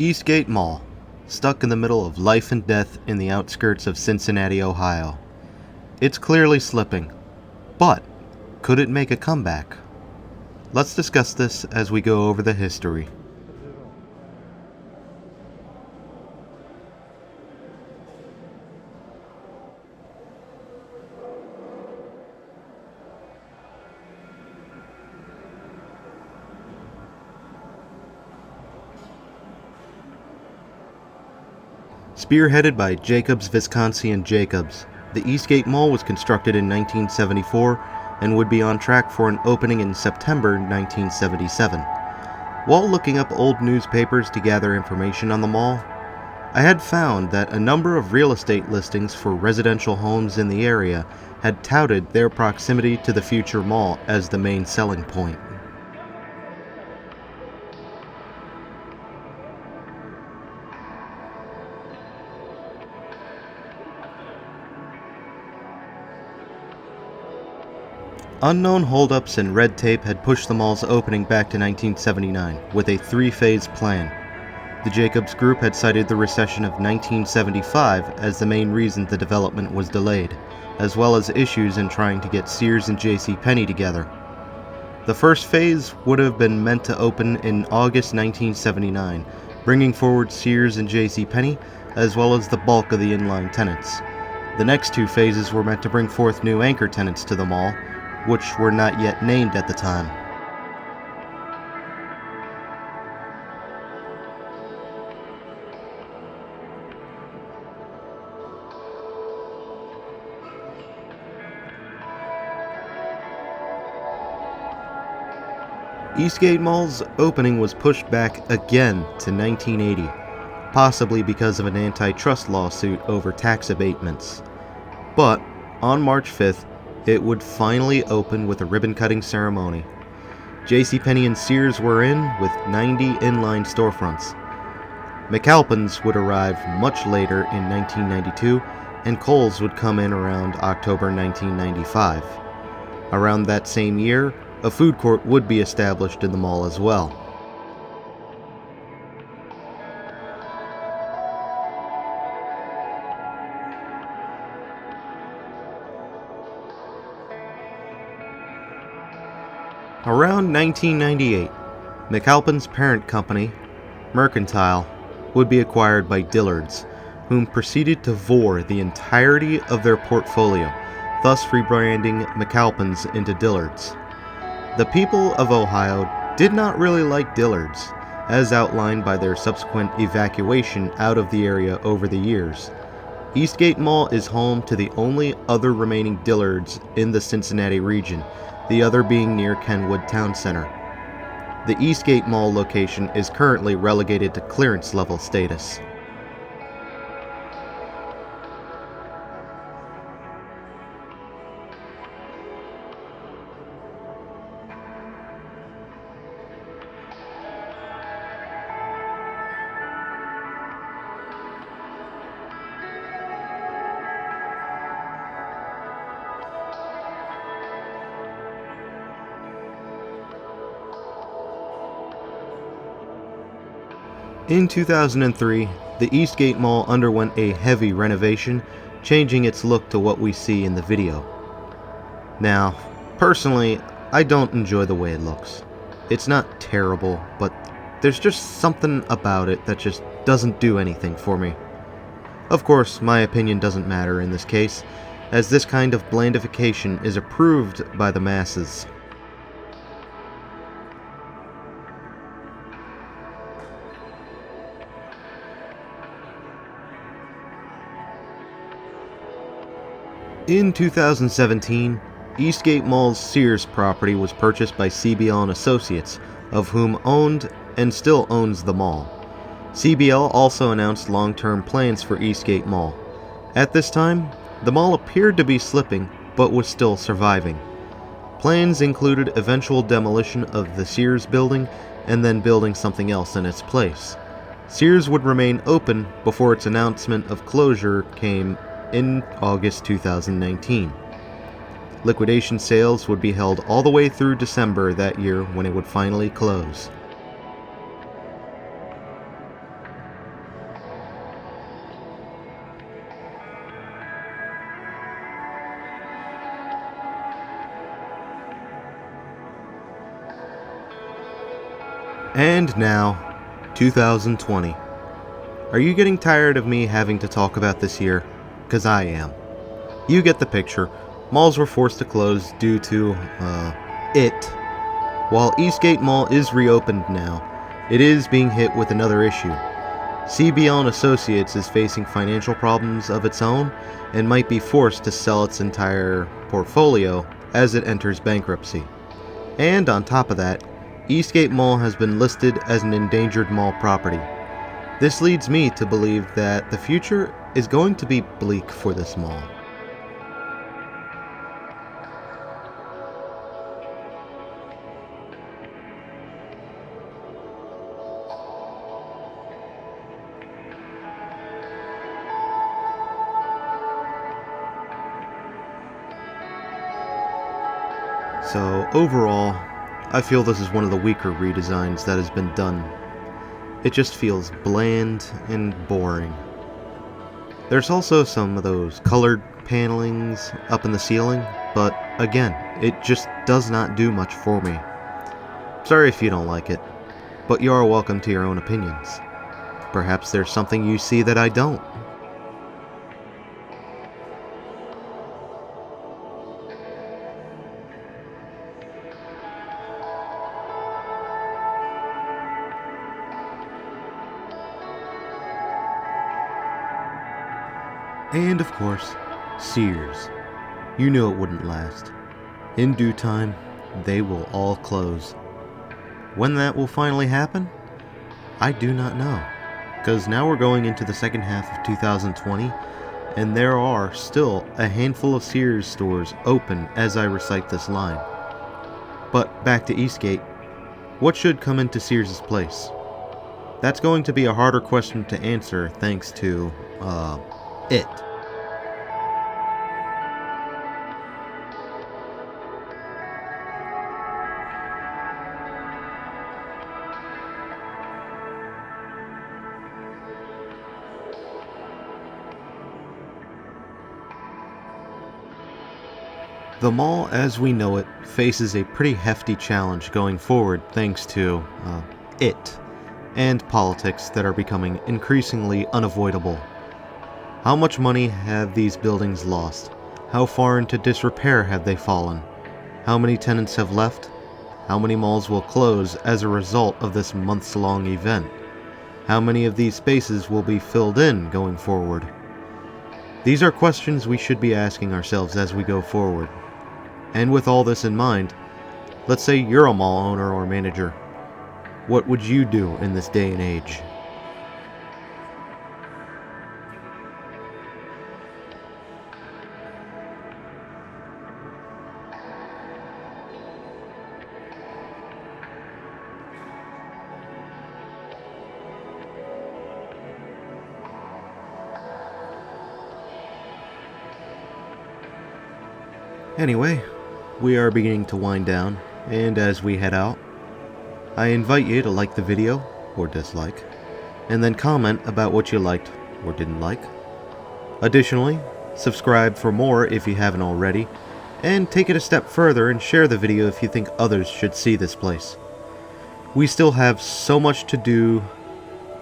Eastgate Mall, stuck in the middle of life and death in the outskirts of Cincinnati, Ohio. It's clearly slipping, but could it make a comeback? Let's discuss this as we go over the history. Spearheaded by Jacobs, Visconsi, and Jacobs, the Eastgate Mall was constructed in 1974 and would be on track for an opening in September 1977. While looking up old newspapers to gather information on the mall, I had found that a number of real estate listings for residential homes in the area had touted their proximity to the future mall as the main selling point. Unknown holdups and red tape had pushed the mall's opening back to 1979 with a three-phase plan. The Jacobs Group had cited the recession of 1975 as the main reason the development was delayed, as well as issues in trying to get Sears and JCPenney together. The first phase would have been meant to open in August 1979, bringing forward Sears and JCPenney, as well as the bulk of the inline tenants. The next two phases were meant to bring forth new anchor tenants to the mall, which were not yet named at the time. Eastgate Mall's opening was pushed back again to 1980, possibly because of an antitrust lawsuit over tax abatements. But on March 5th, it would finally open with a ribbon-cutting ceremony. JCPenney and Sears were in with 90 inline storefronts. McAlpin's would arrive much later in 1992, and Kohl's would come in around October 1995. Around that same year, a food court would be established in the mall as well. Around 1998, McAlpin's parent company, Mercantile, would be acquired by Dillard's, whom proceeded to vor the entirety of their portfolio, thus rebranding McAlpin's into Dillard's. The people of Ohio did not really like Dillard's, as outlined by their subsequent evacuation out of the area over the years. Eastgate Mall is home to the only other remaining Dillard's in the Cincinnati region, the other being near Kenwood Town Center. The Eastgate Mall location is currently relegated to clearance level status. In 2003, the Eastgate Mall underwent a heavy renovation, changing its look to what we see in the video. Now, personally, I don't enjoy the way it looks. It's not terrible, but there's just something about it that just doesn't do anything for me. Of course, my opinion doesn't matter in this case, as this kind of blandification is approved by the masses. In 2017, Eastgate Mall's Sears property was purchased by CBL & Associates, of whom owned and still owns the mall. CBL also announced long-term plans for Eastgate Mall. At this time, the mall appeared to be slipping, but was still surviving. Plans included eventual demolition of the Sears building and then building something else in its place. Sears would remain open before its announcement of closure came in August 2019. Liquidation sales would be held all the way through December that year when it would finally close. And now, 2020. Are you getting tired of me having to talk about this year? 'Cause I am. You get the picture. Malls were forced to close due to, it. While Eastgate Mall is reopened now, it is being hit with another issue. CBL & Associates is facing financial problems of its own and might be forced to sell its entire portfolio as it enters bankruptcy. And on top of that, Eastgate Mall has been listed as an endangered mall property. This leads me to believe that the future is going to be bleak for this mall. So overall, I feel this is one of the weaker redesigns that has been done. It just feels bland and boring. There's also some of those colored panelings up in the ceiling, but again, it just does not do much for me. Sorry if you don't like it, but you are welcome to your own opinions. Perhaps there's something you see that I don't. And of course, Sears. You knew it wouldn't last. In due time, they will all close. When that will finally happen? I do not know. Because now we're going into the second half of 2020, and there are still a handful of Sears stores open as I recite this line. But back to Eastgate. What should come into Sears' place? That's going to be a harder question to answer thanks to, it. The mall as we know it faces a pretty hefty challenge going forward thanks to, it, and politics that are becoming increasingly unavoidable. How much money have these buildings lost? How far into disrepair have they fallen? How many tenants have left? How many malls will close as a result of this months-long event? How many of these spaces will be filled in going forward? These are questions we should be asking ourselves as we go forward. And with all this in mind, let's say you're a mall owner or manager. What would you do in this day and age? Anyway, we are beginning to wind down, and as we head out, I invite you to like the video, or dislike, and then comment about what you liked or didn't like. Additionally, subscribe for more if you haven't already, and take it a step further and share the video if you think others should see this place. We still have so much to do,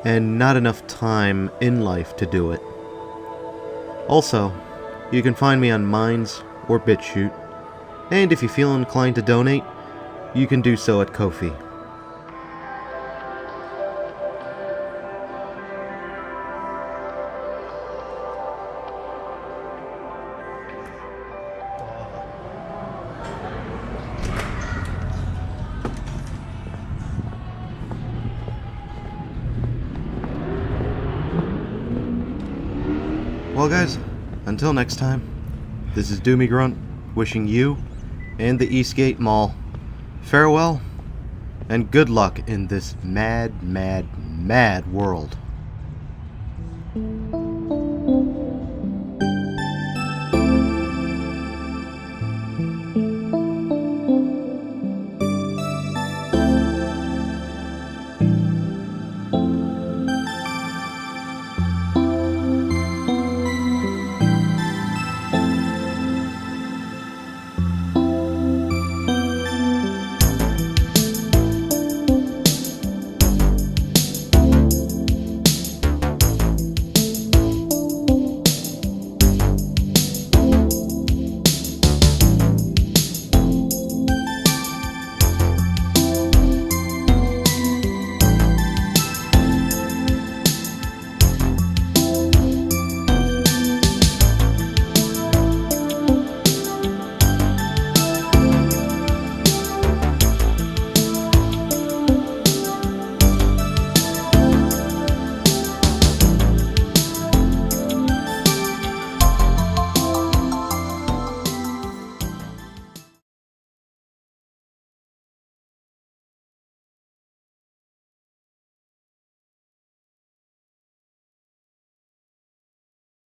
and not enough time in life to do it. Also, you can find me on Minds or BitChute, and if you feel inclined to donate, you can do so at Ko-fi. Well guys, until next time, this is Doomie Grunt, wishing you and the Eastgate Mall farewell, and good luck in this mad, mad, mad world.